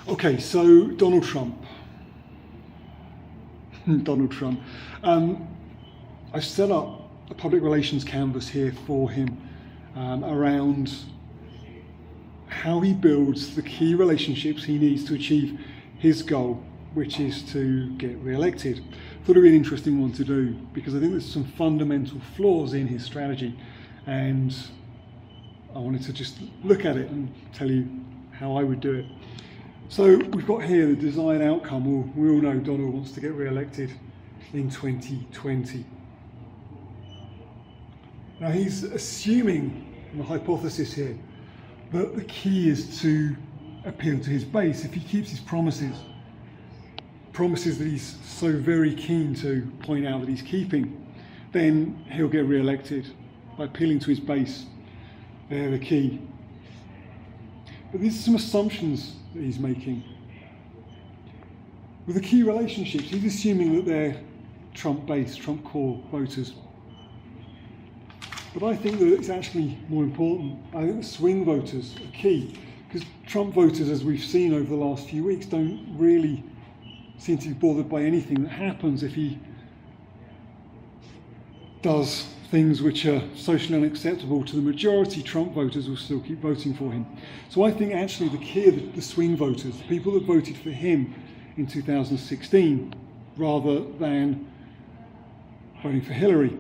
Okay, so Donald Trump. Donald Trump. I've set up a public relations canvas here for him around how he builds the key relationships he needs to achieve his goal, which is to get re-elected. Thought it'd be an interesting one to do because I think there's some fundamental flaws in his strategy, and I wanted to just look at it and tell you how I would do it. So we've got here the desired outcome. Well, we all know Donald wants to get re-elected in 2020. Now he's assuming, the hypothesis here, that the key is to appeal to his base. If he keeps his promises that he's so very keen to point out that he's keeping, then he'll get re-elected by appealing to his base. They're the key. But these are some assumptions that he's making. With the key relationships, he's assuming that they're Trump base, Trump core voters. But I think that it's actually more important. I think the swing voters are key, because Trump voters, as we've seen over the last few weeks, don't really seem to be bothered by anything that happens. If he does things which are socially unacceptable to the majority, Trump voters will still keep voting for him. So I think actually the key of the swing voters, the people that voted for him in 2016, rather than voting for Hillary.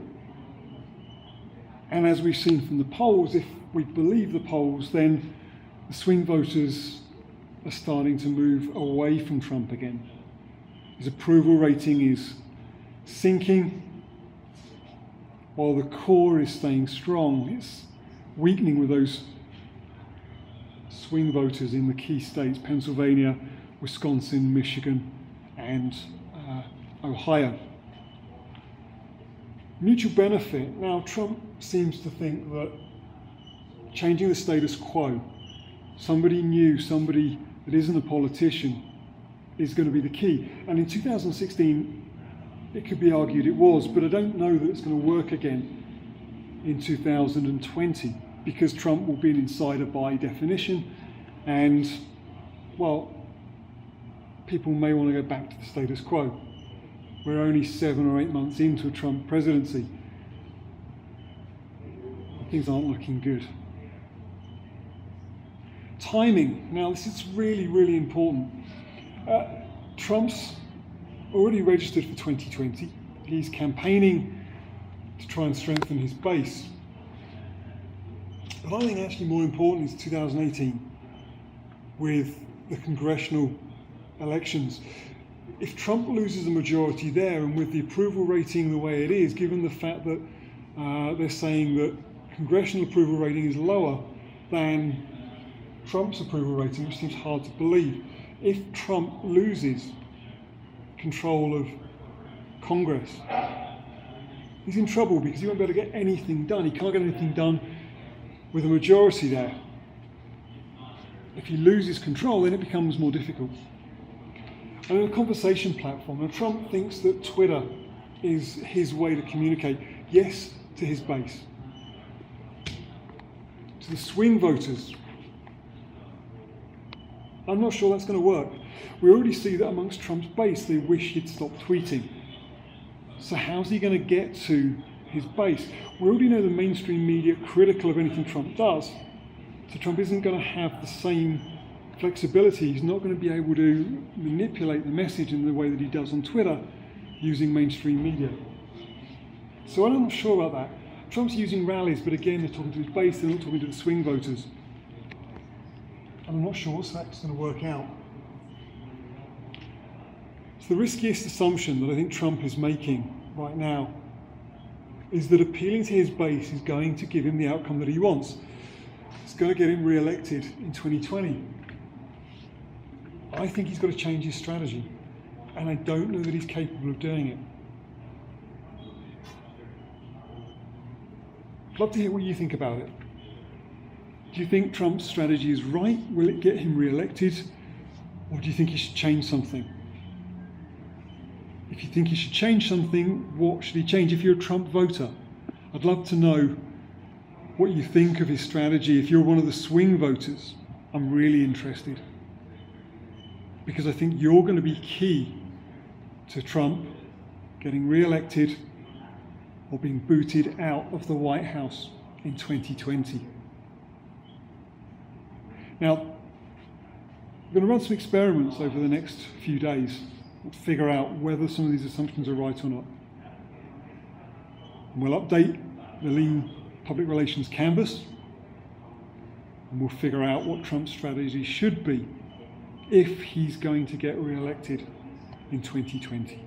And as we've seen from the polls, if we believe the polls, then the swing voters are starting to move away from Trump again. His approval rating is sinking, while the core is staying strong. It's weakening with those swing voters in the key states, Pennsylvania, Wisconsin, Michigan, and Ohio. Mutual benefit. Now, Trump seems to think that changing the status quo, somebody new, somebody that isn't a politician, is going to be the key. And in 2016, it could be argued it was, but I don't know that it's going to work again in 2020, because Trump will be an insider by definition, and, well, people may want to go back to the status quo. We're only 7 or 8 months into a Trump presidency. Things aren't looking good. Timing. Now, this is really, really important. Trump's already registered for 2020. He's campaigning to try and strengthen his base. But I think actually more important is 2018 with the congressional elections. If Trump loses a majority there, and with the approval rating the way it is, given the fact that they're saying that congressional approval rating is lower than Trump's approval rating, which seems hard to believe. If Trump loses control of Congress, he's in trouble because he won't be able to get anything done. He can't get anything done with a majority there. If he loses control, then it becomes more difficult. And in a conversation platform, now Trump thinks that Twitter is his way to communicate, yes, to his base. To the swing voters, I'm not sure that's going to work. We already see that amongst Trump's base, they wish he'd stop tweeting. So how's he going to get to his base? We already know the mainstream media are critical of anything Trump does. So Trump isn't going to have the same flexibility. He's not going to be able to manipulate the message in the way that he does on Twitter using mainstream media. So I'm not sure about that. Trump's using rallies, but again, they're talking to his base, they're not talking to the swing voters. And I'm not sure what's that's going to work out. So the riskiest assumption that I think Trump is making right now is that appealing to his base is going to give him the outcome that he wants. It's going to get him re-elected in 2020. I think he's got to change his strategy, and I don't know that he's capable of doing it. I'd love to hear what you think about it. Do you think Trump's strategy is right? Will it get him re-elected? Or do you think he should change something? If you think he should change something, what should he change? If you're a Trump voter, I'd love to know what you think of his strategy. If you're one of the swing voters, I'm really interested. because I think you're going to be key to Trump getting re-elected or being booted out of the White House in 2020. Now, I'm going to run some experiments over the next few days to figure out whether some of these assumptions are right or not. And we'll update the lean public relations canvas, and we'll figure out what Trump's strategy should be if he's going to get re-elected in 2020.